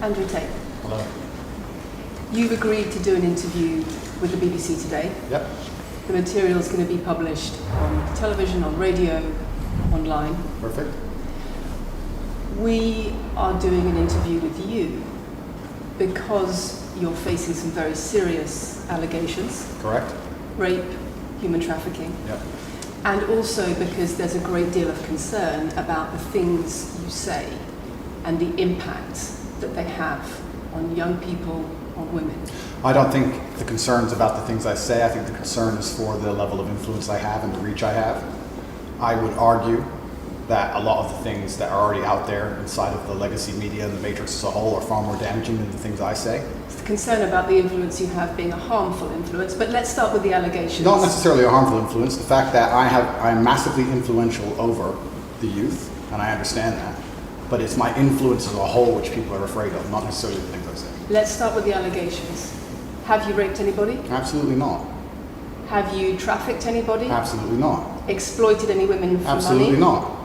Andrew Tate. Hello. You've agreed to do an interview with the BBC today. Yep. The material is going to be published on television, on radio, online. Perfect. We are doing an interview with you because you're facing some very serious allegations. Correct. Rape, human trafficking. Yep. And also because there's a great deal of concern about the things you say and the impact that they have on young people, on women. I don't think the concern's about the things I say. I think the concern is for the level of influence I have and the reach I have. I would argue that a lot of the things that are already out there inside of the legacy media and the matrix as a whole are far more damaging than the things I say. It's the concern about the influence you have being a harmful influence, but let's start with the allegations. Not necessarily a harmful influence. The fact that I'm massively influential over the youth, and I understand that, but it's my influence as a whole which people are afraid of, not necessarily the things I say. Let's start with the allegations. Have you raped anybody? Absolutely not. Have you trafficked anybody? Absolutely not. Exploited any women for Absolutely money? not.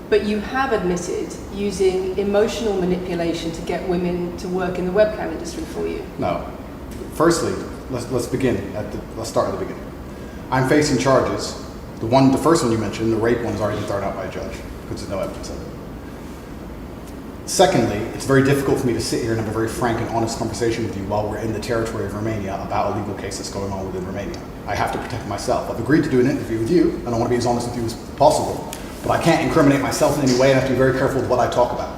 But you have admitted using emotional manipulation to get women to work in the webcam industry for you. No. Firstly, let's begin let's start at the beginning. I'm facing charges. The first one you mentioned, the rape one's already been thrown out by a judge because there's no evidence of it. Secondly, it's very difficult for me to sit here and have a very frank and honest conversation with you while we're in the territory of Romania about a legal case that's going on within Romania. I have to protect myself. I've agreed to do an interview with you, and I want to be as honest with you as possible, but I can't incriminate myself in any way, and I have to be very careful with what I talk about.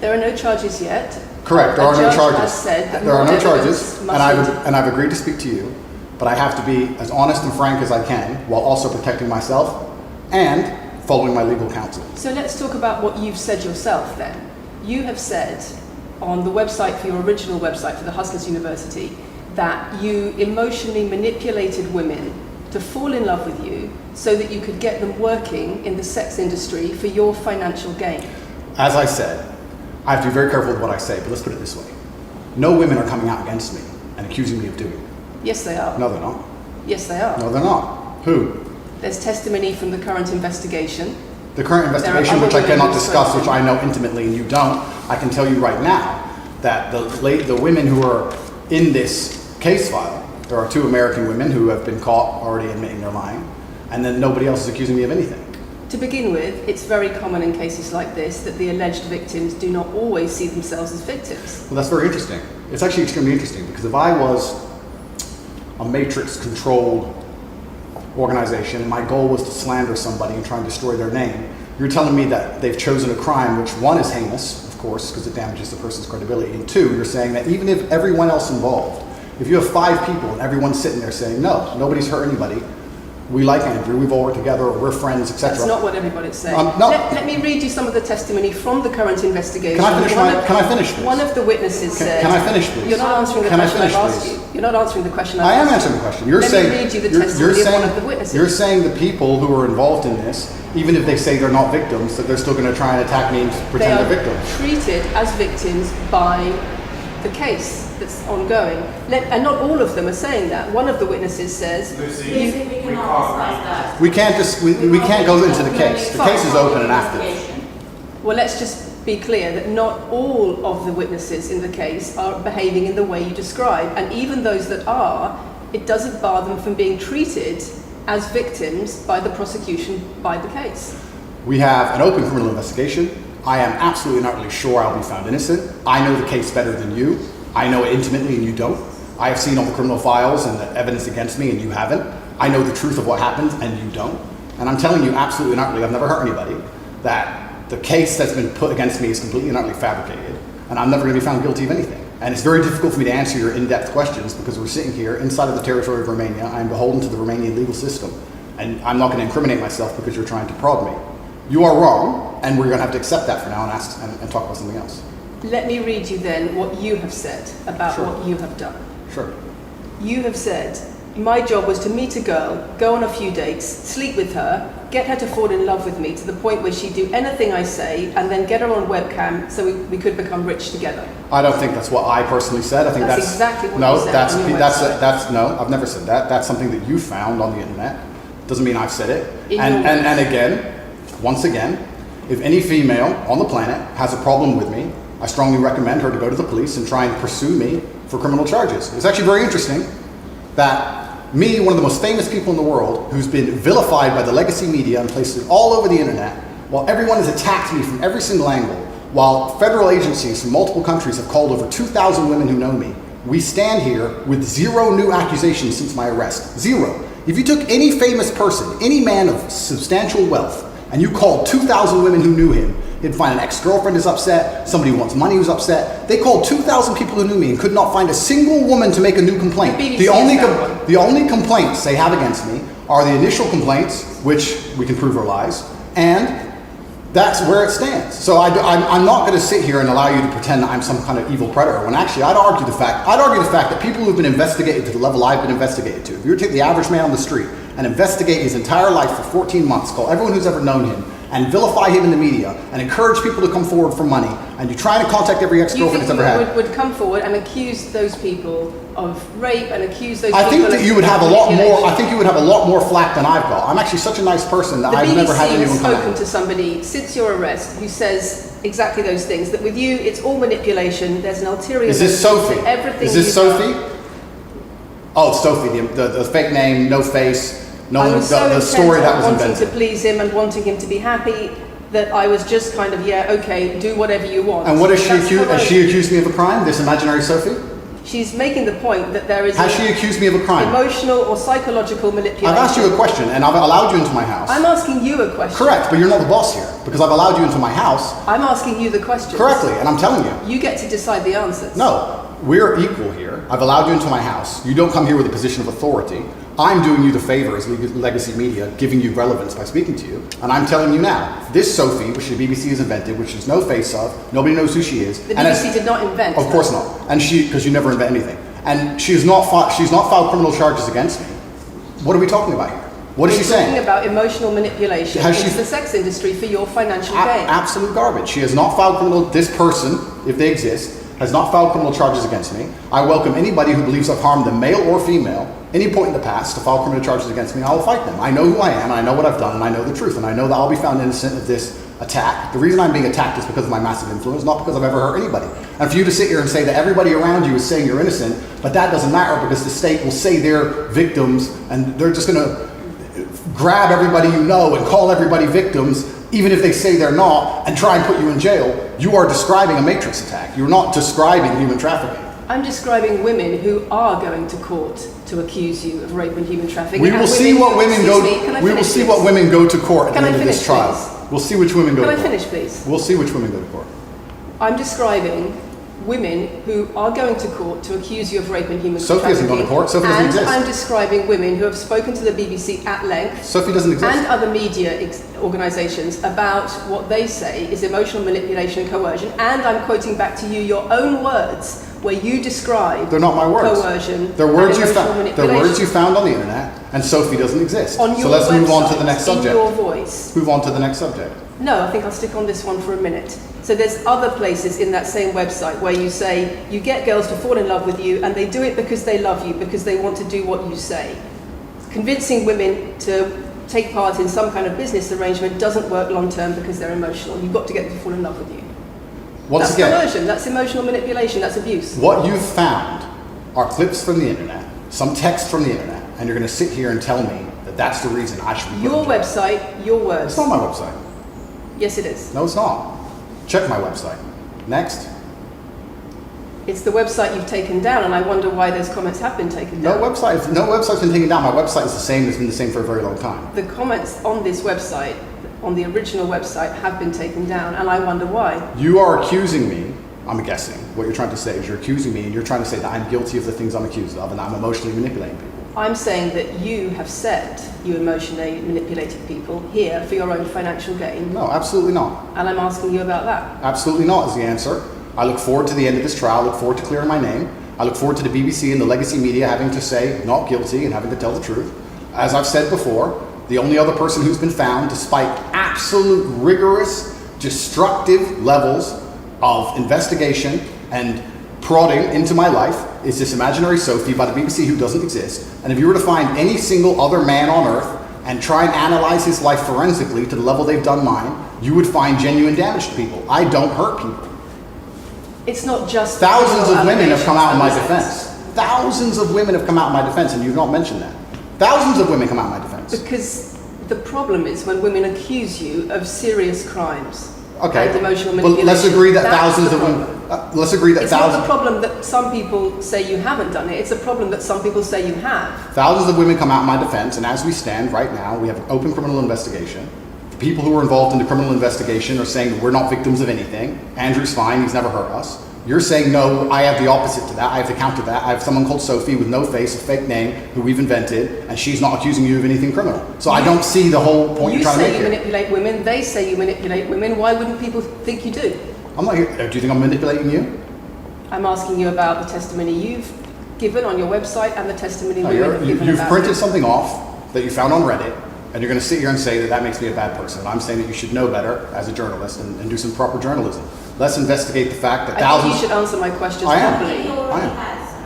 There are no charges yet. Correct, there are no charges. Has said that there are no charges, and must I've agreed to speak to you, but I have to be as honest and frank as I can while also protecting myself and following my legal counsel. So let's talk about what you've said yourself then. You have said on the website, for your original website for the Hustlers University, that you emotionally manipulated women to fall in love with you so that you could get them working in the sex industry for your financial gain. As I said, I have to be very careful with what I say, but let's put it this way. No women are coming out against me and accusing me of doing it. Yes, they are. No, they're not. Yes, they are. No, they're not. Who? There's testimony from the current investigation. The current investigation, which I cannot discuss, which I know intimately and you don't, I can tell you right now that the women who are in this case file, there are 2 American women who have been caught already admitting they're lying, and then nobody else is accusing me of anything. To begin with, it's very common in cases like this that the alleged victims do not always see themselves as victims. Well, that's very interesting. It's actually extremely interesting because if I was a matrix-controlled organization and my goal was to slander somebody and try and destroy their name, you're telling me that they've chosen a crime which, 1, is heinous, of course, because it damages the person's credibility, and 2, you're saying that even if everyone else involved, if you have 5 people and everyone's sitting there saying, no, nobody's hurt anybody, we like Andrew, we've all worked together, or we're friends, etc. That's not what everybody's saying. No. Let me read you some of the testimony from the current investigation. Can I finish, please? One of the witnesses said... Can I finish, please? You're not answering the question I've asked you. You're not answering the question I've asked you. I am answering the question. Let me read you the testimony of one of the witnesses. You're saying the people who are involved in this, even if they say they're not victims, that they're still going to try and attack me and pretend they're victims. They are treated as victims by the case that's ongoing. And not all of them are saying that. One of the witnesses says... We can't go into the case. The case is open and active. Well, let's just be clear that not all of the witnesses in the case are behaving in the way you describe. And even those that are, it doesn't bar them from being treated as victims by the prosecution by the case. We have an open criminal investigation. I am absolutely not really sure I'll be found innocent. I know the case better than you. I know it intimately and you don't. I have seen all the criminal files and the evidence against me and you haven't. I know the truth of what happened and you don't. And I'm telling you absolutely not really, I've never hurt anybody, that the case that's been put against me is completely and utterly fabricated. And I'm never going to be found guilty of anything. And it's very difficult for me to answer your in-depth questions because we're sitting here inside of the territory of Romania. I'm beholden to the Romanian legal system. And I'm not going to incriminate myself because you're trying to prod me. You are wrong, and we're going to have to accept that for now and talk about something else. Let me read you then what you have said about what you have done. Sure. You have said, my job was to meet a girl, go on a few dates, sleep with her, get her to fall in love with me to the point where she'd do anything I say, and then get her on webcam so we could become rich together. I don't think that's what I personally said. I think that's exactly what you said on your website. No, I've never said that. That's something that you found on the internet. Doesn't mean I've said it. And again, once again, if any female on the planet has a problem with me, I strongly recommend her to go to the police and try and pursue me for criminal charges. It's actually very interesting that me, one of the most famous people in the world, who's been vilified by the legacy media and places all over the internet, while everyone has attacked me from every single angle, while federal agencies from multiple countries have called over 2,000 women who know me, we stand here with 0 new accusations since my arrest. 0. If you took any famous person, any man of substantial wealth, and you called 2,000 women who knew him, he'd find an ex-girlfriend is upset, somebody who wants money who's upset. They called 2,000 people who knew me and could not find a single woman to make a new complaint. The only complaints they have against me are the initial complaints, which we can prove are lies, and that's where it stands. So I'm not going to sit here and allow you to pretend that I'm some kind of evil predator, when actually I'd argue the fact that people who've been investigated to the level I've been investigated to, if you were to take the average man on the street and investigate his entire life for 14 months, call everyone who's ever known him, and vilify him in the media, and encourage people to come forward for money, and you try to contact every ex-girlfriend he's ever had. Would come forward and accuse those people of rape and accuse those I people think of that you would have a lot more. I think you would have a lot more flack than I've got. I'm actually such a nice person that I've never had anyone come The BBC has spoken to somebody since your arrest who says exactly those things. That with you, it's all manipulation. There's an ulterior. Is this Sophie? Everything. Is this Sophie? Oh, it's Sophie. The fake name, no face, the story that was invented. Wanting to please him and wanting him to be happy. That I was just kind of, yeah, okay, do whatever you want. And what is she accused? Has she accused me of a crime? This imaginary Sophie? She's making the point that there is. Has she accused me of a crime? Emotional or psychological manipulation. I've asked you a question, and I've allowed you into my house. I'm asking you a question. Correct, but you're not the boss here, because I've allowed you into my house. I'm asking you the question. Correctly, and I'm telling you. You get to decide the answers. No, we're equal here. I've allowed you into my house. You don't come here with a position of authority. I'm doing you the favor as legacy media, giving you relevance by speaking to you. And I'm telling you now, this Sophie, which the BBC has invented, which there's no face of, nobody knows who she is. The BBC did not invent. Of course not. And because you never invent anything. And she's not filed criminal charges against me. What are we talking about here? What is she saying? Talking about emotional manipulation against the sex industry for your financial gain. Absolute garbage. She has not filed this person, if they exist, has not filed criminal charges against me. I welcome anybody who believes I've harmed them, male or female, any point in the past, to file criminal charges against me, and I will fight them. I know who I am, and I know what I've done, and I know the truth, and I know that I'll be found innocent of this attack. The reason I'm being attacked is because of my massive influence, not because I've ever hurt anybody. And for you to sit here and say that everybody around you is saying you're innocent, but that doesn't matter because the state will say they're victims, and they're just going to grab everybody you know and call everybody victims, even if they say they're not, and try and put you in jail, you are describing a matrix attack. You're not describing human trafficking. I'm describing women who are going to court to accuse you of rape and human trafficking. We will see what women go. We will see what women go to court at the end of this trial. We'll see which women go to court. Can I finish, please? We'll see which women go to court. I'm describing women who are going to court to accuse you of rape and human trafficking. Sophie hasn't gone to court. Sophie doesn't exist. And I'm describing women who have spoken to the BBC at length. Sophie doesn't exist. And other media organisations about what they say is emotional manipulation and coercion. And I'm quoting back to you your own words where you describe. They're not my words. Coercion. They're words you found. They're words you found on the internet. And Sophie doesn't exist. On your so let's move on to the next in subject. your voice. Move on to the next subject. No, I think I'll stick on this one for a minute. So there's other places in that same website where you say you get girls to fall in love with you and they do it because they love you, because they want to do what you say. Convincing women to take part in some kind of business arrangement doesn't work long term because they're emotional. You've got to get them to fall in love with you. That's coercion, that's emotional manipulation, that's abuse. What you've found are clips from the internet, some text from the internet, and you're going to sit here and tell me that that's the reason I should be your website, your words. It's not my website. Yes, it is. No, it's not. Check my website. Next. It's the website you've taken down, and I wonder why those comments have been taken down. No website's been taken down. My website is the same. It's been the same for a very long time. The comments on this website, on the original website, have been taken down, and I wonder why. You are accusing me, I'm guessing, what you're trying to say is you're accusing me, and you're trying to say that I'm guilty of the things I'm accused of, and that I'm emotionally manipulating people. I'm saying that you have said you emotionally manipulated people here for your own financial gain. No, absolutely not. And I'm asking you about that. Absolutely not is the answer. I look forward to the end of this trial. I look forward to clearing my name. I look forward to the BBC and the legacy media having to say not guilty and having to tell the truth. As I've said before, the only other person who's been found, despite absolute rigorous, destructive levels of investigation and prodding into my life, is this imaginary Sophie by the BBC who doesn't exist. And if you were to find any single other man on earth and try and analyze his life forensically to the level they've done mine, you would find genuine damage to people. I don't hurt people. It's not just Thousands of women have come out in my allegations. defense. Thousands of women have come out in my defense, and you've not mentioned that. Thousands of women come out in my defense. Because the problem is when women accuse you of serious crimes. Okay, and emotional but manipulation. let's agree that That's thousands the of women. problem. Let's agree that It's thousands. not the problem that some people say you haven't done it. It's a problem that some people say you have. Thousands of women come out in my defense, and as we stand right now, we have an open criminal investigation. The people who are involved in the criminal investigation are saying that we're not victims of anything. Andrew's fine, he's never hurt us. You're saying, no, I have the opposite to that. I have to counter that. I have someone called Sophie with no face, a fake name, who we've invented, and she's not accusing you of anything criminal. So I don't see the whole point you're trying to make here. You say you manipulate women, they say you manipulate women. Why wouldn't people think you do? I'm not here. Do you think I'm manipulating you? I'm asking you about the testimony you've given on your website and the testimony No, women have given you've about printed you. something off that you found on Reddit, and you're going to sit here and say that that makes me a bad person. I'm saying that you should know better as a journalist and do some proper journalism. Let's investigate the fact that I thousands... think you should answer my questions I am. properly.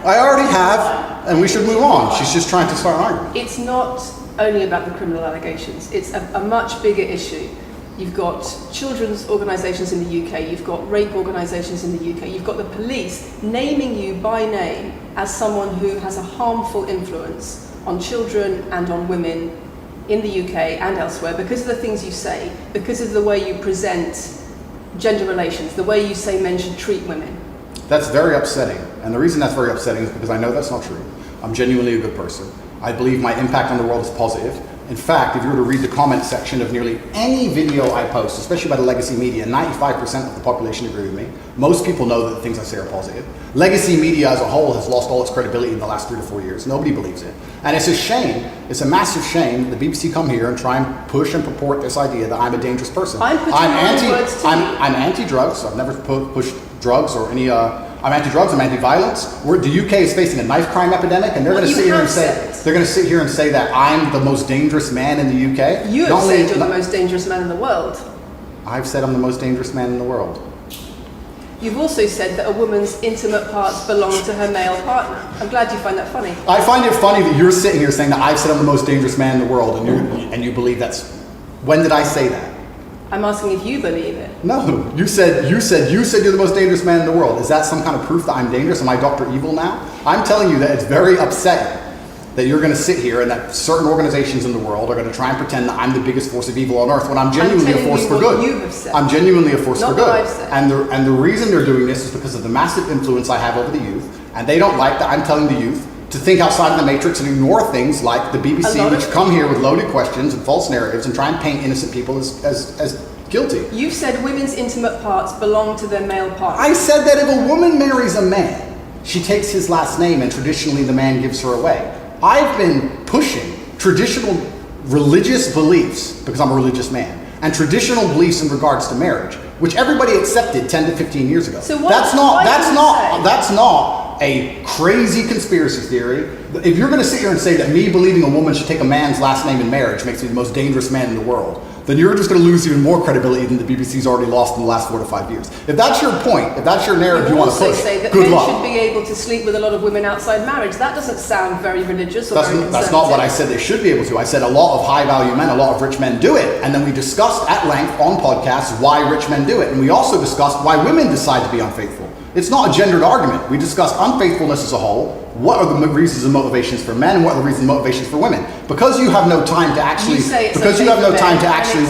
I already have, and we should move on. She's just trying to start an argument. It's not only about the criminal allegations. It's a much bigger issue. You've got children's organisations in the UK, you've got rape organisations in the UK, you've got the police naming you by name as someone who has a harmful influence on children and on women in the UK and elsewhere because of the things you say, because of the way you present gender relations, the way you say men should treat women. That's very upsetting, and the reason that's very upsetting is because I know that's not true. I'm genuinely a good person. I believe my impact on the world is positive. In fact, if you were to read the comment section of nearly any video I post, especially by the legacy media, 95% of the population agree with me. Most people know that the things I say are positive. Legacy media as a whole has lost all its credibility in the last 3 to 4 years. Nobody believes it. And it's a shame, it's a massive shame that the BBC come here and try and push and purport this idea that I'm a dangerous person. I'm anti-drugs. I've never pushed drugs or any... I'm anti-drugs. I'm anti-violence. The UK is facing a knife crime epidemic, and they're going to sit here and say that I'm the most dangerous man in the UK. You have said you're the most dangerous man in the world. I've said I'm the most dangerous man in the world. You've also said that a woman's intimate parts belong to her male partner. I'm glad you find that funny. I find it funny that you're sitting here saying that I've said I'm the most dangerous man in the world, and you believe that's. When did I say that? I'm asking if you believe it. No, you said you're the most dangerous man in the world. Is that some kind of proof that I'm dangerous? Am I Dr. Evil now? I'm telling you that it's very upsetting that you're going to sit here and that certain organizations in the world are going to try and pretend that I'm the biggest force of evil on earth when I'm genuinely a force for good. You have said. I'm genuinely a force for good. I've said. And the reason they're doing this is because of the massive influence I have over the youth, and they don't like that I'm telling the youth to think outside of the matrix and ignore things like the BBC, which come here with loaded questions and false narratives and try and paint innocent people as guilty. You've said women's intimate parts belong to their male partner. I said that if a woman marries a man, she takes his last name and traditionally the man gives her away. I've been pushing traditional religious beliefs, because I'm a religious man, and traditional beliefs in regards to marriage, which everybody accepted 10 to 15 years ago. So that's not a crazy conspiracy theory. If you're going to sit here and say that me believing a woman should take a man's last name in marriage makes me the most dangerous man in the world, then you're just going to lose even more credibility than the BBC's already lost in the last 4 to 5 years. If that's your point, if that's your narrative you want to push, say that good men luck. should be able to sleep with a lot of women outside marriage. That doesn't sound very religious or very conservative. That's not what I said they should be able to. I said a lot of high-value men, a lot of rich men do it. And then we discussed at length on podcasts why rich men do it. And we also discussed why women decide to be unfaithful. It's not a gendered argument. We discussed unfaithfulness as a whole. What are the reasons and motivations for men, and what are the reasons and motivations for women? Because you have no time to actually,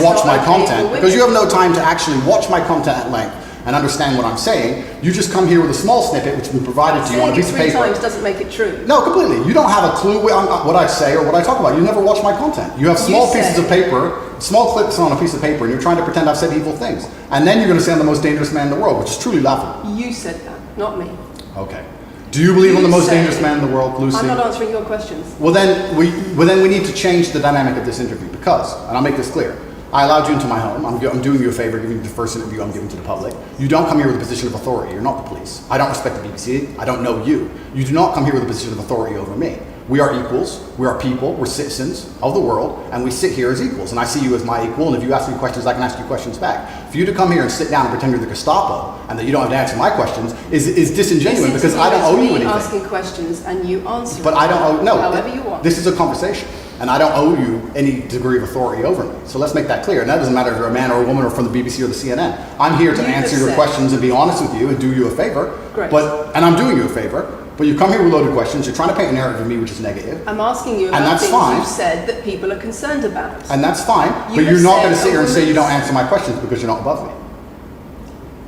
watch my content. Because you have no time to actually watch my content at length and understand what I'm saying. You just come here with a small snippet, which we provided to you on a piece of paper. Saying it 3 times doesn't make it true. No, completely. You don't have a clue what I say or what I talk about. You never watch my content. You have small pieces of paper, small clips on a piece of paper, and you're trying to pretend I've said evil things. And then you're going to say I'm the most dangerous man in the world, which is truly laughable. You said that, not me. Okay. Do you believe I'm the most dangerous man in the world, Lucy? I'm not answering your questions. Well, then we need to change the dynamic of this interview because, and I'll make this clear, I allowed you into my home. I'm doing you a favor, giving you the first interview I'm giving to the public. You don't come here with a position of authority. You're not the police. I don't respect the BBC. I don't know you. You do not come here with a position of authority over me. We are equals. We are people. We're citizens of the world, and we sit here as equals. And I see you as my equal, and if you ask me questions, I can ask you questions back. For you to come here and sit down and pretend you're the Gestapo, and that you don't have to answer my questions, is disingenuous because I don't owe you anything. Asking questions and you answer. But I don't owe, no. However you want. This is a conversation. and I don't owe you any degree of authority over me. So let's make that clear. And that doesn't matter if you're a man or a woman or from the BBC or the CNN. I'm here to answer your questions and be honest with you and do you a favor. Great. And I'm doing you a favor. But you come here with loaded questions. You're trying to paint a narrative of me which is negative. I'm asking you about things you've said that people are concerned about. And that's fine. But you're not going to sit here and say you don't answer my questions because you're not above me.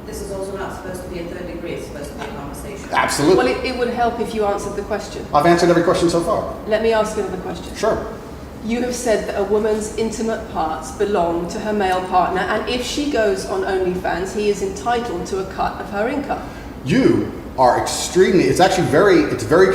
This is also not supposed to be a third degree. It's supposed to be a conversation. Absolutely. Well, it would help if you answered the question. I've answered every question so far. Let me ask another question. Sure. You have said that a woman's intimate parts belong to her male partner, and if she goes on OnlyFans, he is entitled to a cut of her income. You are extremely, it's very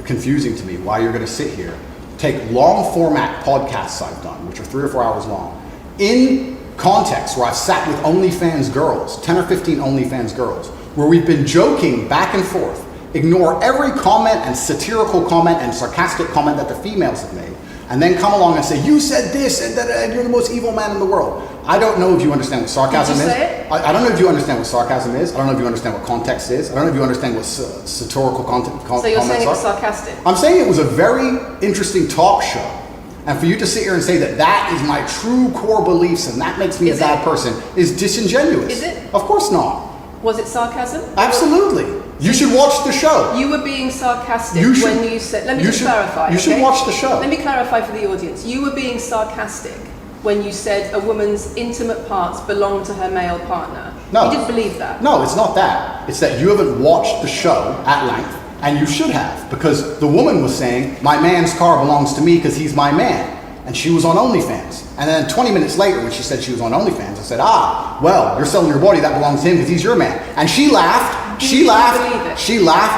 confusing to me why you're going to sit here, take long format podcasts I've done, which are 3 or 4 hours long, in context where I've sat with OnlyFans girls, 10 or 15 OnlyFans girls, where we've been joking back and forth, ignore every comment and satirical comment and sarcastic comment that the females have made, and then come along and say, you said this, and you're the most evil man in the world. I don't know if you understand what sarcasm is. Did you say it? I don't know if you understand what sarcasm is. I don't know if you understand what context is. I don't know if you understand what satirical comments are. So you're saying it was sarcastic? I'm saying it was a very interesting talk show. And for you to sit here and say that that is my true core beliefs and that makes me a bad person is disingenuous. Is it? Of course not. Was it sarcasm? Absolutely. You should watch the show. You were being sarcastic when you said, let me just clarify. You should watch the show. Let me clarify for the audience. You were being sarcastic when you said a woman's intimate parts belong to her male partner. No. You didn't believe that. No, it's not that. It's that you haven't watched the show at length, and you should have, because the woman was saying, my man's car belongs to me because he's my man. And she was on OnlyFans. And then 20 minutes later, when she said she was on OnlyFans, I said, well, you're selling your body, that belongs to him because he's your man. And she laughed, she laughed,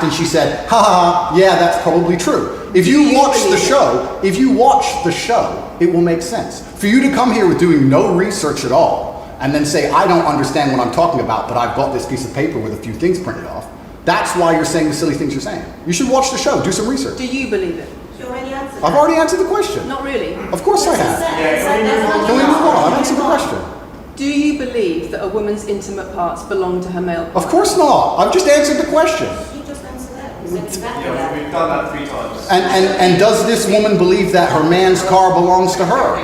and she said, ha, yeah, that's probably true. If you watch the show, it will make sense. For you to come here with doing no research at all, and then say, I don't understand what I'm talking about, but I've got this piece of paper with a few things printed off, that's why you're saying the silly things you're saying. You should watch the show, do some research. Do you believe it? You already answered I've already answered the question. Not really. Of course I have. Can we move on? I've answered the question. Do you believe that a woman's intimate parts belong to her male partner? Of course not. I've just answered the question. You just answered that. You said exactly that. We've done that 3 times. And does this woman believe that her man's car belongs to her?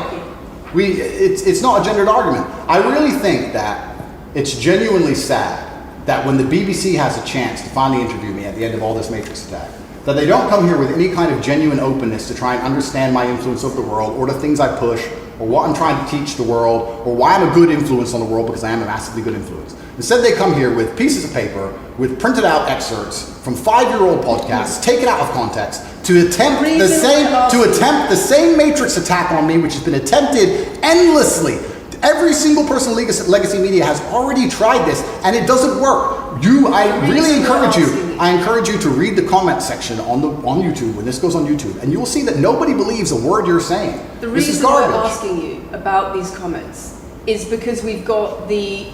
It's not a gendered argument. I really think that it's genuinely sad that when the BBC has a chance to finally interview me at the end of all this Matrix attack, that they don't come here with any kind of genuine openness to try and understand my influence over the world, or the things I push, or what I'm trying to teach the world, or why I'm a good influence on the world, because I am a massively good influence. Instead, they come here with pieces of paper, with printed out excerpts from 5-year-old podcasts, taken out of context, to attempt the same Matrix attack on me, which has been attempted endlessly. Every single person in Legacy Media has already tried this, and it doesn't work. I really encourage you. I encourage you to read the comment section on YouTube when this goes on YouTube, and you will see that nobody believes a word you're saying. The reason we're asking you about these comments is because we've got the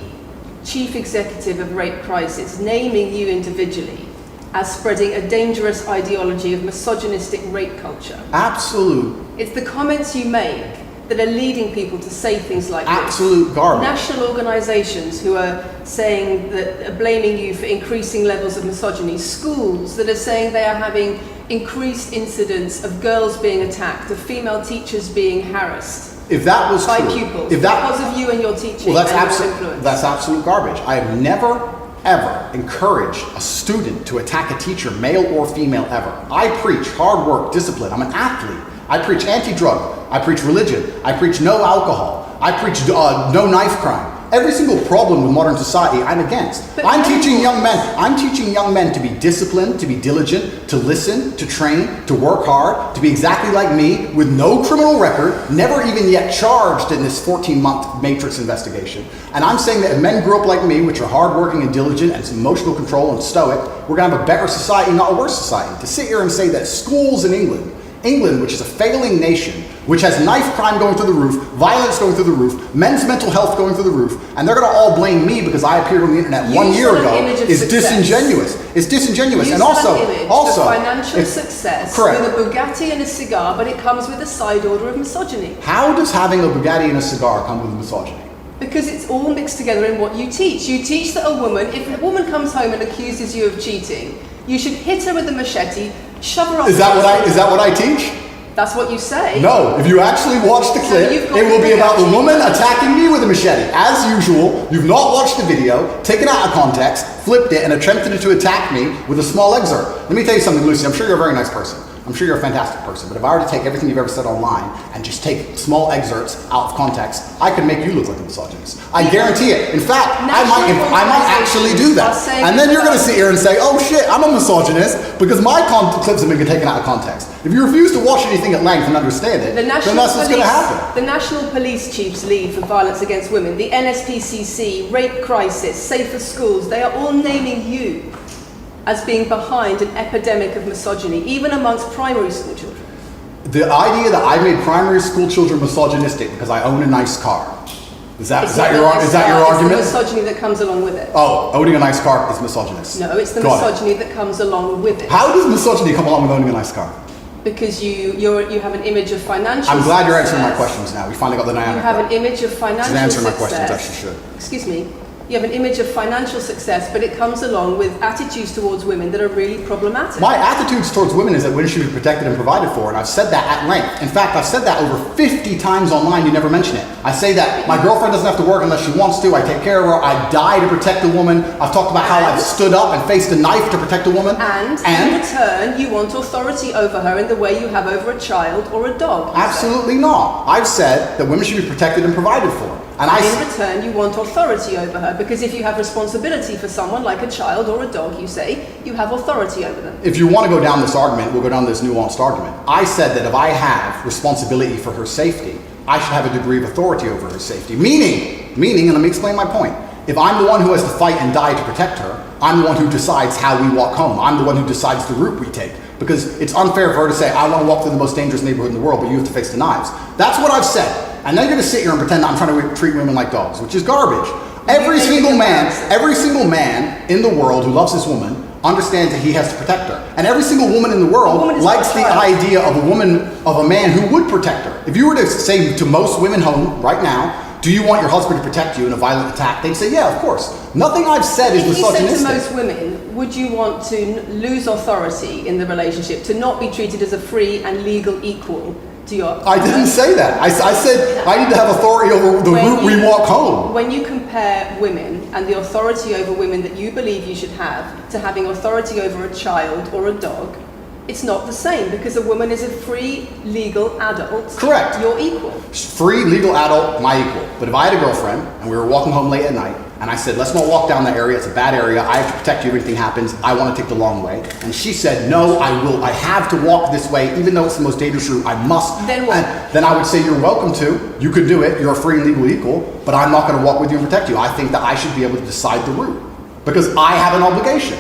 chief executive of Rape Crisis naming you individually as spreading a dangerous ideology of misogynistic rape culture. Absolute. It's the comments you make that are leading people to say things like absolute this. Garbage. National organisations who are saying that are blaming you for increasing levels of misogyny. Schools that are saying they are having increased incidents of girls being attacked, of female teachers being harassed. If that was by true, pupils, because of you and your teaching, well, that's absolute garbage. I have never ever encouraged a student to attack a teacher, male or female, ever. I preach hard work, discipline. I'm an athlete. I preach anti-drug. I preach religion. I preach no alcohol. I preach no knife crime. Every single problem with modern society, I'm against. I'm teaching young men to be disciplined, to be diligent, to listen, to train, to work hard, to be exactly like me, with no criminal record, never even yet charged in this 14-month Matrix investigation. And I'm saying that if men grew up like me, which are hardworking and diligent and emotional control and stoic, we're going to have a better society, not a worse society. To sit here and say that schools in England, which is a failing nation, which has knife crime going through the roof, violence going through the roof, men's mental health going through the roof, and they're going to all blame me because I appeared on the internet 1 year ago, is disingenuous. It's disingenuous. And also, financial success with a Bugatti and a cigar, but it comes with a side order of misogyny. How does having a Bugatti and a cigar come with misogyny? Because it's all mixed together in what you teach. You teach that if a woman comes home and accuses you of cheating, you should hit her with a machete, shove her off. Is that what I teach? That's what you say. No, if you actually watch the clip, you've got it will the be about the reaction. woman attacking me with a machete. As usual, you've not watched the video, taken it out of context, flipped it, and attempted to attack me with a small excerpt. Let me tell you something, Lucy. I'm sure you're a very nice person. I'm sure you're a fantastic person. But if I were to take everything you've ever said online and just take small excerpts out of context, I could make you look like a misogynist. I guarantee it. In fact, I might actually do that. And then you're going to sit here and say, oh shit, I'm a misogynist because my clips have been taken out of context. If you refuse to watch anything at length and understand it, then that's what's going to happen. The National Police Chief's League for Violence Against Women, the NSPCC, Rape Crisis, Safer Schools, they are all naming you as being behind an epidemic of misogyny, even amongst primary school children. The idea that I made primary school children misogynistic because I own a nice car. Is that your argument? It's the misogyny that comes along with it. Oh, owning a nice car is misogynist. No, it's the misogyny that comes along with it. How does misogyny come along with owning a nice car? Because you have an image of financial I'm glad you're answering my success. questions now. We finally got the dynamic. You have an image of financial success. Answer my success. questions, as you should. Excuse me. You have an image of financial success, but it comes along with attitudes towards women that are really problematic. My attitudes towards women is that women should be protected and provided for, and I've said that at length. In fact, I've said that over 50 times online, you never mention it. I say that my girlfriend doesn't have to work unless she wants to, I take care of her, I die to protect a woman. I've talked about how I've stood up and faced a knife to protect a woman. And in return, you want authority over her in the way you have over a child or a dog. Absolutely not. I've said that women should be protected and provided for. And in return, you want authority over her, because if you have responsibility for someone like a child or a dog, you say, you have authority over them. If you want to go down this argument, we'll go down this nuanced argument. I said that if I have responsibility for her safety, I should have a degree of authority over her safety. Meaning, and let me explain my point. If I'm the one who has to fight and die to protect her, I'm the one who decides how we walk home. I'm the one who decides the route we take. Because it's unfair for her to say, I want to walk through the most dangerous neighborhood in the world, but you have to face the knives. That's what I've said. And then you're going to sit here and pretend I'm trying to treat women like dogs, which is garbage. Every single man in the world who loves his woman understands that he has to protect her. And every single woman in the world likes the idea of a man who would protect her. If you were to say to most women home right now, do you want your husband to protect you in a violent attack? They'd say, yeah, of course. Nothing I've said is misogynistic. If you said to most women, would you want to lose authority in the relationship, to not be treated as a free and legal equal to your... I didn't say that. I said I need to have authority over the route we walk home. When you compare women and the authority over women that you believe you should have to having authority over a child or a dog, it's not the same, because a woman is a free, legal adult. Correct. You're equal. Free, legal adult, my equal. But if I had a girlfriend and we were walking home late at night and I said, let's not walk down that area, it's a bad area, I have to protect you if anything happens, I want to take the long way. And she said, no, I have to walk this way, even though it's the most dangerous route, I must. Then what? And then I would say, you're welcome to, you could do it, you're a free and legal equal, but I'm not going to walk with you and protect you. I think that I should be able to decide the route, because I have an obligation.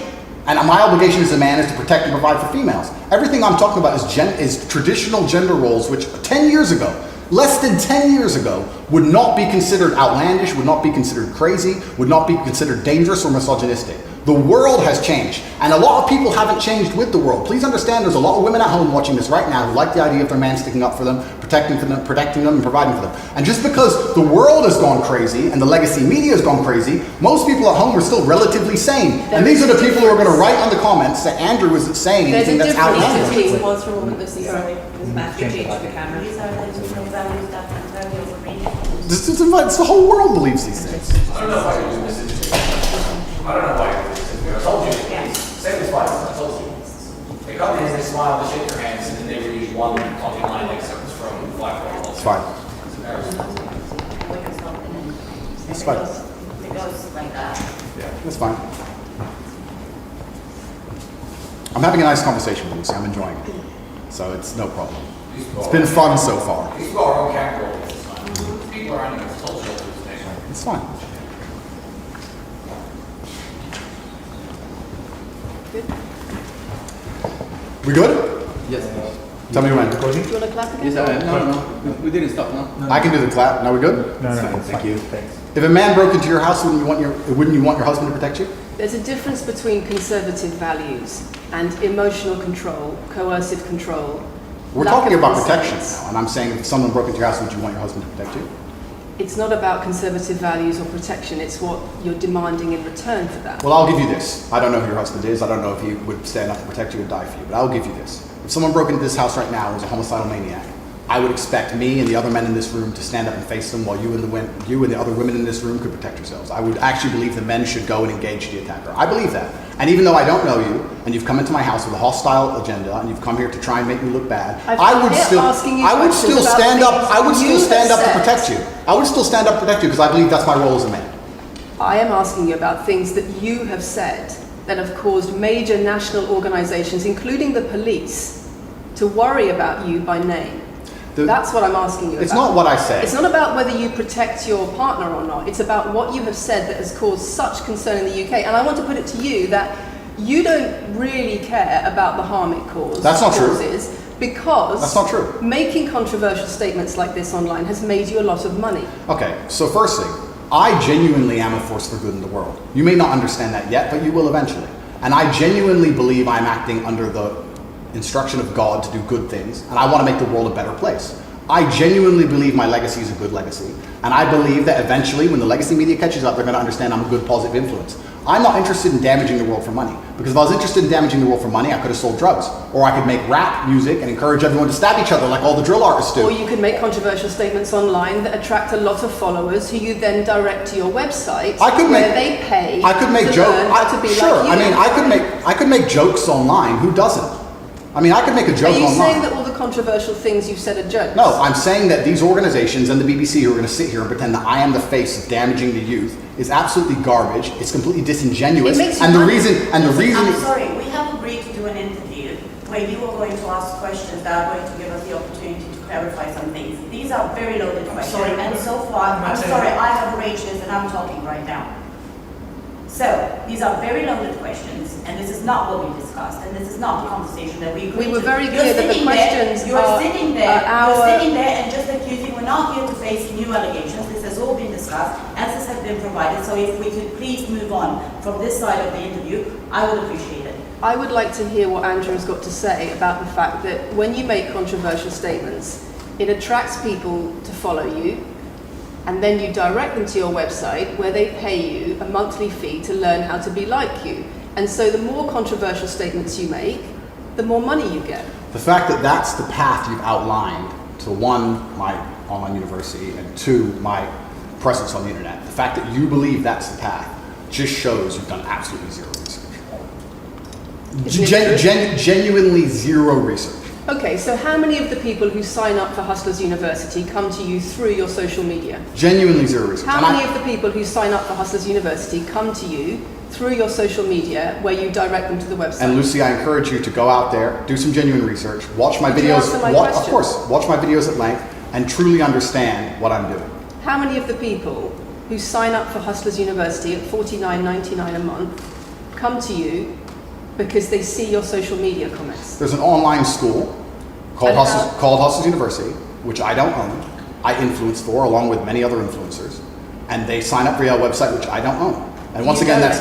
And my obligation as a man is to protect and provide for females. Everything I'm talking about is traditional gender roles, which 10 years ago, less than 10 years ago, would not be considered outlandish, would not be considered crazy, would not be considered dangerous or misogynistic. The world has changed, and a lot of people haven't changed with the world. Please understand, there's a lot of women at home watching this right now who like the idea of their man sticking up for them, protecting them, and providing for them. And just because the world has gone crazy and the legacy media has gone crazy, most people at home are still relatively sane. And these are the people who are going to write on the comments that Andrew isn't saying anything that's outlandish. What's wrong with this? Sorry, Matthew, change the camera. These are the values that value over me. It's the whole world believes these things. I don't know why you're doing this. I don't know why you're doing this. I told you. Say this twice. I told you. They come in, they smile, they shake their hands, and then they read one talking line excerpts from Black Girl. It's fine. It's fine. It goes like that. Yeah, that's fine. I'm having a nice conversation with Lucy. I'm enjoying it. So it's no problem. It's been fun so far. These people are our own category at this time. People are animals, told you this thing. It's fine. We good? Yes. Tell me when. Do you want to clap again? Yes, I am. No. We didn't stop, no? I can do the clap. Now we good? No, Thank you. Thanks. If a man broke into your house, wouldn't you want your husband to protect you? There's a difference between conservative values and emotional control, coercive control. We're lack talking of about consent. protection now, and I'm saying if someone broke into your house, would you want your husband to protect you? It's not about conservative values or protection, it's what you're demanding in return for that. Well, I'll give you this. I don't know who your husband is. I don't know if he would stand up to protect you and die for you, but I'll give you this. If someone broke into this house right now and was a homicidal maniac, I would expect me and the other men in this room to stand up and face them while you and the other women in this room could protect yourselves. I would actually believe the men should go and engage the attacker. I believe that. And even though I don't know you, and you've come into my house with a hostile agenda, and you've come here to try and make me look bad, I would still stand up to protect you. I would still stand up to protect you because I believe that's my role as a man. I am asking you about things that you have said that have caused major national organizations, including the police, to worry about you by name. That's what I'm asking you about. It's not what I say. It's not about whether you protect your partner or not. It's about what you have said that has caused such concern in the UK. And I want to put it to you that you don't really care about the harm it causes. That's not true. Because that's not true. Making controversial statements like this online has made you a lot of money. Okay, so first thing, I genuinely am a force for good in the world. You may not understand that yet, but you will eventually. And I genuinely believe I'm acting under the instruction of God to do good things, and I want to make the world a better place. I genuinely believe my legacy is a good legacy, and I believe that eventually when the legacy media catches up, they're going to understand I'm a good positive influence. I'm not interested in damaging the world for money, because if I was interested in damaging the world for money, I could have sold drugs, or I could make rap music and encourage everyone to stab each other like all the drill artists do. Or you could make controversial statements online that attract a lot of followers who you then direct to your website where they pay to learn how to be like you. I mean, I could make jokes online. Who doesn't? I mean, I could make a joke online. Are you saying that all the controversial things you've said are jokes? No, I'm saying that these organizations and the BBC who are going to sit here and pretend that I am the face of damaging the youth is absolutely garbage. It's completely disingenuous. I'm sorry, we have agreed to do an interview where you are going to ask questions that are going to give us the opportunity to clarify some things. These are very loaded questions. And so far, I'm sorry, I have arranged this and I'm talking right now. So, these are very loaded questions, and this is not what we discussed, and this is not the conversation that we agreed to. We were very clear that the questions You're sitting there and just accusing, we're not here to face new allegations, this has all been discussed, answers have been provided, so if we could please move on from this side of the interview, I would appreciate it. I would like to hear what Andrew's got to say about the fact that when you make controversial statements, it attracts people to follow you, and then you direct them to your website where they pay you a monthly fee to learn how to be like you. And so the more controversial statements you make, the more money you get. The fact that that's the path you've outlined to one, my online university, and two, my presence on the internet, the fact that you believe that's the path just shows you've done absolutely zero research. Genuinely zero research. Okay, so how many of the people who sign up for Hustlers University come to you through your social media? Genuinely zero research. How many of the people who sign up for Hustlers University come to you through your social media where you direct them to the website? And Lucy, I encourage you to go out there, do some genuine research, watch my videos, of course, watch my videos at length, and truly understand what I'm doing. How many of the people who sign up for Hustlers University at $49.99 a month come to you because they see your social media comments? There's an online school called Hustlers University, which I don't own. I influence for, along with many other influencers, and they sign up for your website, which I don't own. And once again, that's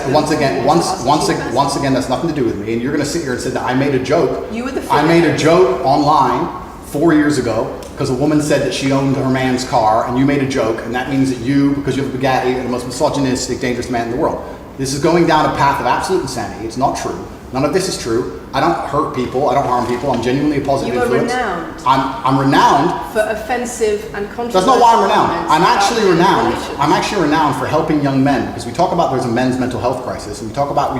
nothing to do with me. And you're going to sit here and say that I made a joke. I made a joke online 4 years ago because a woman said that she owned her man's car, and you made a joke, and that means that you, because you have a Bugatti, are the most misogynistic, dangerous man in the world. This is going down a path of absolute insanity. It's not true. None of this is true. I don't hurt people. I don't harm people. I'm genuinely a positive influence. You are renowned. I'm renowned for offensive and controversial. That's not why I'm renowned. I'm actually renowned. I'm actually renowned for helping young men, because we talk about there's a men's mental health crisis, and we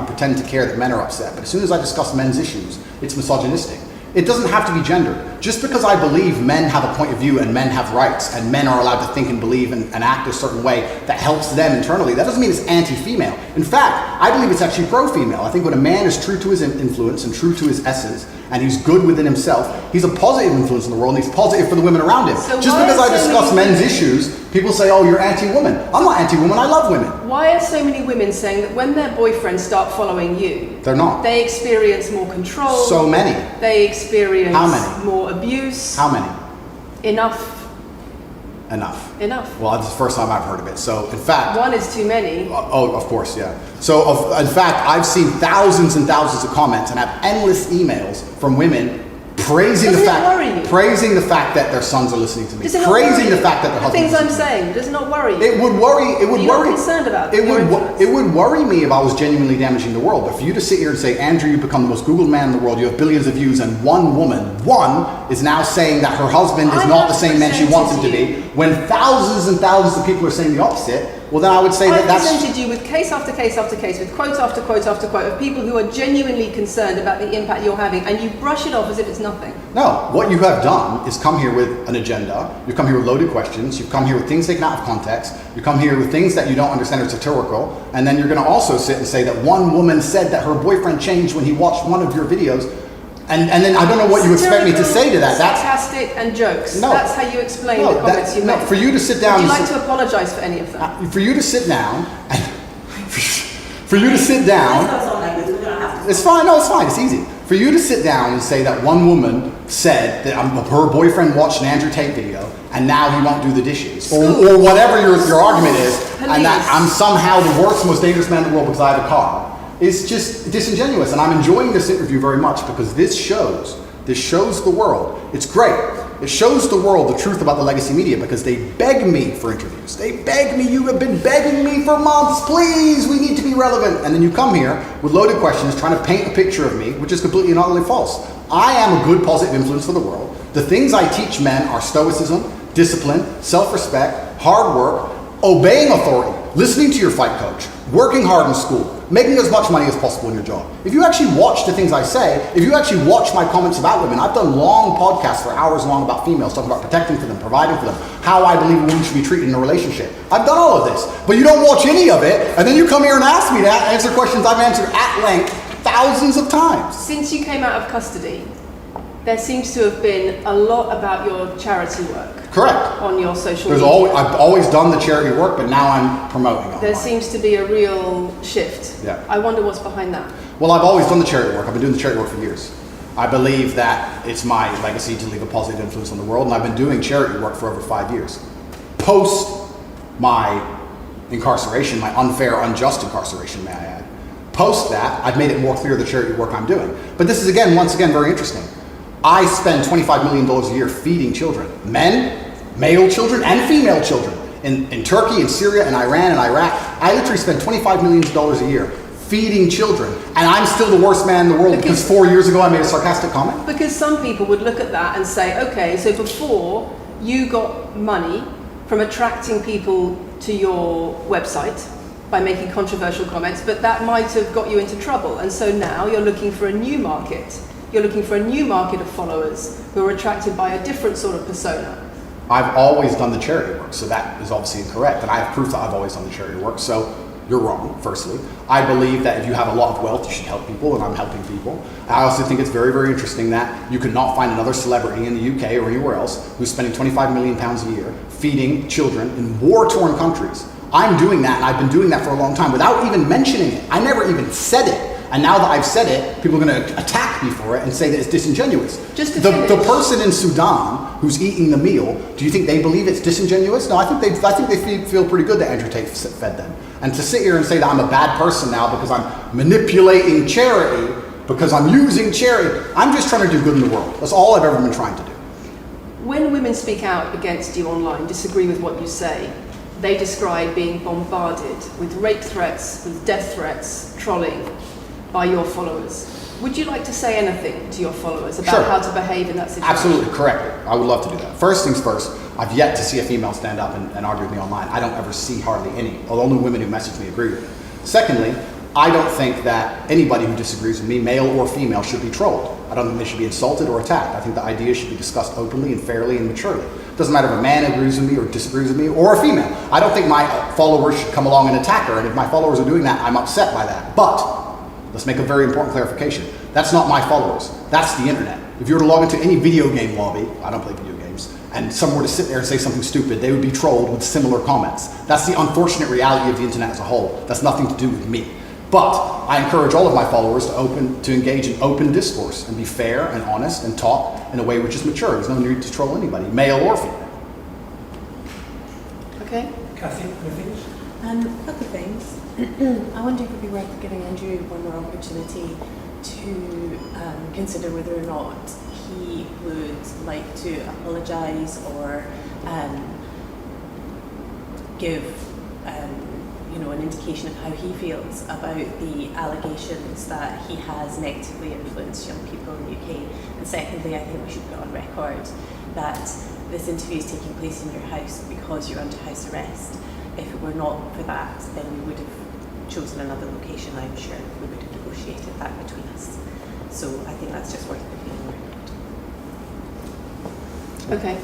pretend to care that men are upset. But as soon as I discuss men's issues, it's misogynistic. It doesn't have to be gendered. Just because I believe men have a point of view and men have rights and men are allowed to think and believe and act a certain way that helps them internally, that doesn't mean it's anti-female. In fact, I believe it's actually pro-female. I think when a man is true to his influence and true to his essence, and he's good within himself, he's a positive influence in the world, and he's positive for the women around him. So just because I discuss men's issues, people say, oh, you're anti-woman. I'm not anti-woman, I love women. Why are so many women saying that when their boyfriends start following you, they're not. They experience more control? So many. They experience How many? More abuse? How many? Enough. Well, that's the first time I've heard of it. So, in fact... One is too many. Oh, of course, yeah. So, in fact, I've seen thousands and thousands of comments and have endless emails from women praising Doesn't the it worry you? fact, praising the fact that their sons are listening to me, Does it not praising worry the you? fact that their The husbands things I'm listen to me. saying, does it not worry you? It would worry. It would You're not worry. concerned about it your would. influence? It would worry me if I was genuinely damaging the world. But for you to sit here and say, Andrew, you've become the most Googled man in the world. You have billions of views, and one woman, is now saying that her husband is not the same man she wants him to be, when thousands and thousands of people are saying the opposite. Well, then I would say I've that's. presented you with case after case after case, with quote after quote after quote of people who are genuinely concerned about the impact you're having, and you brush it off as if it's nothing. No, what you have done is come here with an agenda. You've come here with loaded questions. You've come here with things taken out of context. You come here with things that you don't understand are satirical. And then you're going to also sit and say that one woman said that her boyfriend changed when he watched one of your videos. And then I don't know what you expect me to say to that. That's sarcastic and jokes. No. That's how you explain the comments you no, made. for you to sit down. Would you and like to apologise for any of that? For you to sit down. For you to sit down. Let's not sound like this. We're gonna have to. It's fine. No, it's fine. It's easy. For you to sit down and say that one woman said that her boyfriend watched an Andrew Tate video and now he won't do the dishes, or whatever your argument is, and that I'm somehow the worst, most dangerous man in the world because I have a car, is just disingenuous. And I'm enjoying this interview very much because this shows the world. It's great. It shows the world the truth about the legacy media because they beg me for interviews. They beg me, you have been begging me for months, please, we need to be relevant. And then you come here with loaded questions trying to paint a picture of me, which is completely and utterly false. I am a good positive influence for the world. The things I teach men are stoicism, discipline, self-respect, hard work, obeying authority, listening to your fight coach, working hard in school, making as much money as possible in your job. If you actually watch the things I say, if you actually watch my comments about women, I've done long podcasts for hours long about females, talking about protecting for them, providing for them, how I believe a woman should be treated in a relationship. I've done all of this, but you don't watch any of it, and then you come here and ask me to answer questions I've answered at length thousands of times. Since you came out of custody, there seems to have been a lot about your charity work. Correct. On your social There's media. I've always done the charity work, but now I'm promoting online. There seems to be a real shift. Yeah. I wonder what's behind that. Well, I've always done the charity work. I've been doing the charity work for years. I believe that it's my legacy to leave a positive influence on the world, and I've been doing charity work for over 5 years. Post my incarceration, my unfair, unjust incarceration, may I add. Post that, I've made it more clear the charity work I'm doing. But this is, once again, very interesting. I spend $25 million a year feeding children. Men, male children, and female children. In Turkey, in Syria, in Iran, and Iraq. I literally spend $25 million a year feeding children. And I'm still the worst man in the world because 4 years ago I made a sarcastic comment? Because some people would look at that and say, okay, so before you got money from attracting people to your website by making controversial comments, but that might have got you into trouble. And so now you're looking for a new market. You're looking for a new market of followers who are attracted by a different sort of persona. I've always done the charity work, so that is obviously incorrect. And I have proof that I've always done the charity work, so you're wrong, firstly. I believe that if you have a lot of wealth, you should help people, and I'm helping people. I also think it's very, very interesting that you could not find another celebrity in the UK or anywhere else who's spending £25 million a year feeding children in war-torn countries. I'm doing that, and I've been doing that for a long time without even mentioning it. I never even said it. And now that I've said it, people are going to attack me for it and say that it's disingenuous. Just to the finish. person in Sudan who's eating the meal, do you think they believe it's disingenuous? No, I think they feel pretty good that Andrew Tate fed them. And to sit here and say that I'm a bad person now because I'm manipulating charity, because I'm using charity, I'm just trying to do good in the world. That's all I've ever been trying to do. When women speak out against you online, disagree with what you say, they describe being bombarded with rape threats, with death threats, trolling by your followers. Would you like to say anything to your followers about Sure. how to behave in that situation? Absolutely, correct. I would love to do that. First things first, I've yet to see a female stand up and argue with me online. I don't ever see hardly any. The only women who message me agree with it. Secondly, I don't think that anybody who disagrees with me, male or female, should be trolled. I don't think they should be insulted or attacked. I think the ideas should be discussed openly and fairly and maturely. It doesn't matter if a man agrees with me or disagrees with me, or a female. I don't think my followers should come along and attack her, and if my followers are doing that, I'm upset by that. But let's make a very important clarification. That's not my followers. That's the internet. If you were to log into any video game lobby, I don't play video games, and someone were to sit there and say something stupid, they would be trolled with similar comments. That's the unfortunate reality of the internet as a whole. That's nothing to do with me. But I encourage all of my followers to engage in open discourse and be fair and honest and talk in a way which is mature. There's no need to troll anybody, male or female. Okay. Kathy, you finish? A couple of things. I wonder if it would be worth giving Andrew one more opportunity to consider whether or not he would like to apologise or give an indication of how he feels about the allegations that he has negatively influenced young people in the UK. And secondly, I think we should put on record that this interview is taking place in your house because you're under house arrest. If it were not for that, then we would have chosen another location, I'm sure. We would have negotiated that between us. So I think that's just worth putting on record. Okay.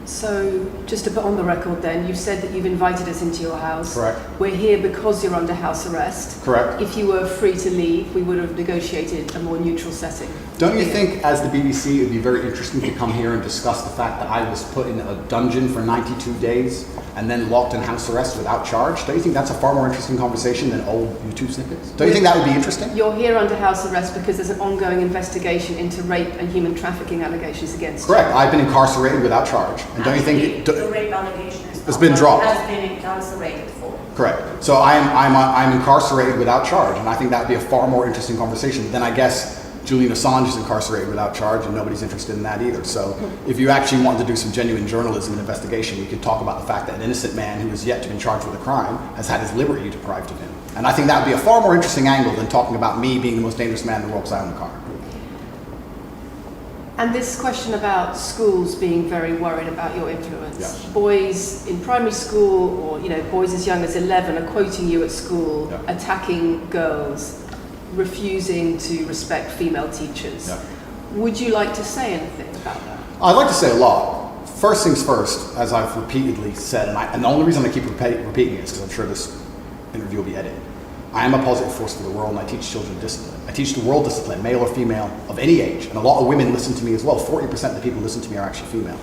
So just to put on the record then, you've said that you've invited us into your house. Correct. We're here because you're under house arrest. Correct. If you were free to leave, we would have negotiated a more neutral setting. Don't you think, as the BBC, it would be very interesting to come here and discuss the fact that I was put in a dungeon for 92 days and then locked in house arrest without charge? Don't you think that's a far more interesting conversation than old YouTube snippets? Don't you think that would be interesting? You're here under house arrest because there's an ongoing investigation into rape and human trafficking allegations against you. Correct. I've been incarcerated without charge. And don't you think the rape allegation it's been dropped? Has been incarcerated for. Correct. So I'm incarcerated without charge, and I think that would be a far more interesting conversation than, I guess, Julian Assange is incarcerated without charge, and nobody's interested in that either. So if you actually wanted to do some genuine journalism and investigation, we could talk about the fact that an innocent man who is yet to be charged with a crime has had his liberty deprived of him. And I think that would be a far more interesting angle than talking about me being the most dangerous man in the world because I own a car. And this question about schools being very worried about your influence. Yeah. Boys in primary school, or boys as young as 11 are quoting you at school, Yeah. attacking girls, refusing to respect female teachers. Yeah. Would you like to say anything about that? I'd like to say a lot. First things first, as I've repeatedly said, and the only reason I keep repeating it is because I'm sure this interview will be edited. I am a positive force for the world, and I teach children discipline. I teach the world discipline, male or female, of any age. And a lot of women listen to me as well. 40% of the people who listen to me are actually female.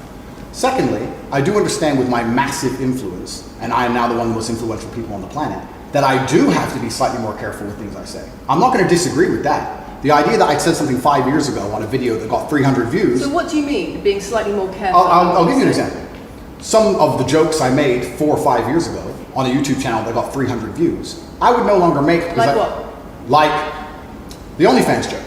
Secondly, I do understand with my massive influence, and I am now the one of the most influential people on the planet, that I do have to be slightly more careful with things I say. I'm not going to disagree with that. The idea that I said something 5 years ago on a video that got 300 views... So what do you mean, being slightly more careful? I'll give you an example. Some of the jokes I made 4 or 5 years ago on a YouTube channel that got 300 views, I would no longer make... Like what? Like the OnlyFans joke,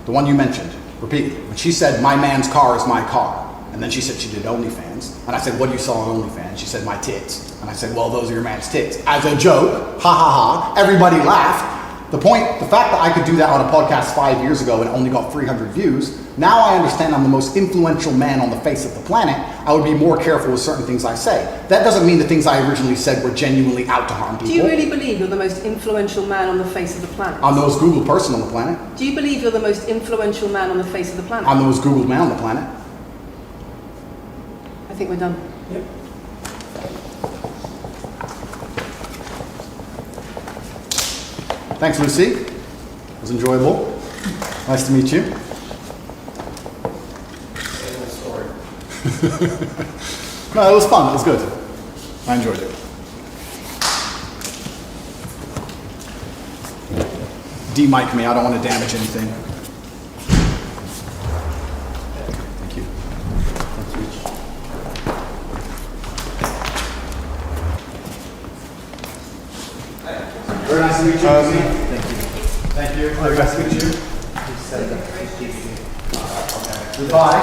the one you mentioned repeatedly. When she said, "My man's car is my car," and then she said she did OnlyFans, and I said, "What do you saw on OnlyFans?" She said, "My tits." And I said, "Well, those are your man's tits." As a joke, ha ha ha, everybody laughed. The fact that I could do that on a podcast 5 years ago and only got 300 views, now I understand I'm the most influential man on the face of the planet. I would be more careful with certain things I say. That doesn't mean the things I originally said were genuinely out to harm people. Do you really believe you're the most influential man on the face of the planet? I'm the most Googled person on the planet. Do you believe you're the most influential man on the face of the planet? I'm the most Googled man on the planet. I think we're done. Yep. Thanks, Lucy. It was enjoyable. Nice to meet you. Same old story. No, it was fun. It was good. I enjoyed it. De-mic me. I don't want to damage anything. Thank you. Very nice to meet you. Thank you. Thank you. Very nice to meet you. Goodbye.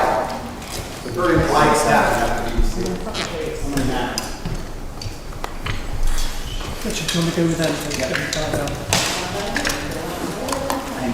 It's a very polite staff. Richard, do you want to go with them?